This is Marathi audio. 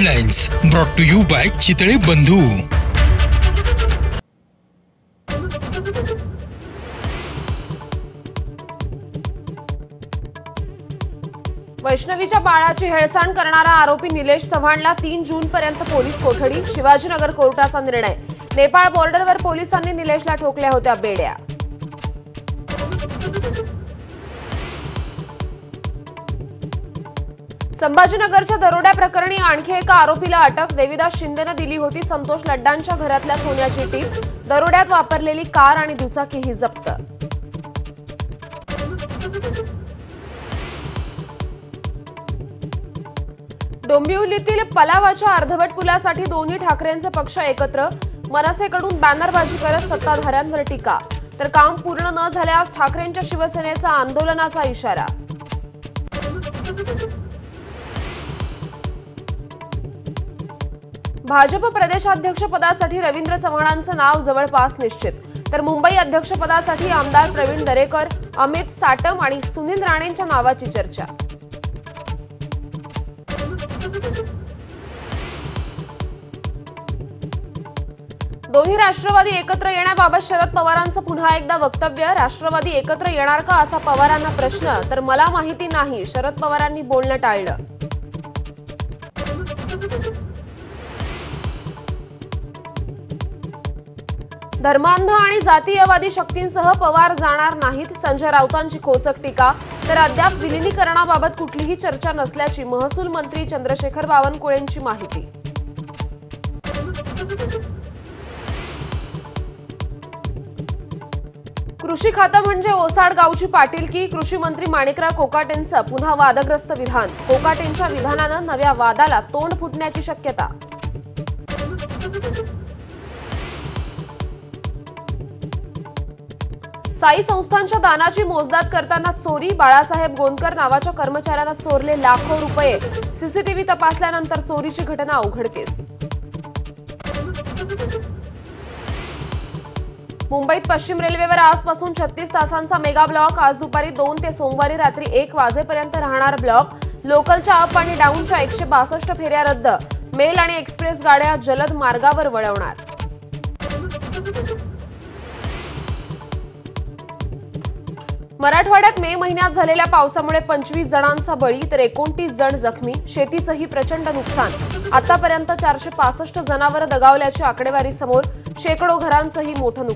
Headlines brought to you by Chitale Bandhu. वैष्णवीच्या बाळाची हेळसांड करणारा आरोपी निलेश चव्हाणला 3 जूनपर्यंत पोलीस कोठडी। शिवाजीनगर कोर्टाचा निर्णय। नेपाळ बॉर्डरवर पोलिसांनी निलेशला ठोकल्या होत्या बेड्या। संभाजीनगरच्या दरोड्या प्रकरणी आणखी एका आरोपीला अटक। देविदास शिंदेने दिली होती संतोष लड्डांच्या घरातल्या सोन्याची टीप। दरोड्यात वापरलेली कार आणि दुचाकीही जप्त। डोंबिवलीतील पलावाच्या अर्धवट पुलासाठी दोन्ही ठाकरेंचे पक्ष एकत्र। मनसेकडून बॅनरबाजी करत सत्ताधाऱ्यांवर टीका, तर काम पूर्ण न झाल्यास ठाकरेंच्या शिवसेनेचा आंदोलनाचा इशारा। भाजप प्रदेशाध्यक्षपदासाठी रवींद्र चव्हाणांचं नाव जवळपास निश्चित, तर मुंबई अध्यक्षपदासाठी आमदार प्रवीण दरेकर, अमित साटम आणि सुनील राणेंच्या नावाची चर्चा। दोन्ही राष्ट्रवादी एकत्र येण्याबाबत शरद पवारांचं पुन्हा एकदा वक्तव्य। राष्ट्रवादी एकत्र येणार का असा पवारांना प्रश्न, तर मला माहिती नाही, शरद पवारांनी बोलणं टाळलं। धर्मांध आणि जातीयवादी शक्तींसह पवार जाणार नाहीत, संजय राऊतांची खोचक टीका, तर अद्याप विलिनीकरणाबाबत कुठलीही चर्चा नसल्याची महसूल मंत्री चंद्रशेखर बावनकुळेंची माहिती। कृषी खातं म्हणजे ओसाड गावची पाटीलकी। कृषी मंत्री माणिकराव कोकाटेंचं पुन्हा वादग्रस्त विधान। कोकाटेंच्या विधानानं नव्या वादाला तोंड फुटण्याची शक्यता। साई संस्थांच्या दानाची मोजदाद करताना चोरी। बाळासाहेब गोंदकर नावाच्या कर्मचाऱ्यानं चोरले लाखो रुपये। सीसीटीव्ही तपासल्यानंतर चोरीची घटना उघडकीस। मुंबईत पश्चिम रेल्वेवर आजपासून 36 तासांचा मेगा ब्लॉक। आज दुपारी 2 ते सोमवारी रात्री 1 वाजेपर्यंत राहणार ब्लॉक। लोकलच्या अप आणि डाऊनच्या 162 फेऱ्या रद्द। मेल आणि एक्सप्रेस गाड्या जलद मार्गावर वळवणार। मराठवाड्यात मे महिन्यात झालेल्या पावसामुळे 25 जणांचा बळी, तर 29 जण जखमी। शेतीचंही प्रचंड नुकसान। आतापर्यंत 465 जनावरं दगावल्याची आकडेवारी समोर। शेकडो घरांचंही मोठं नुकसान।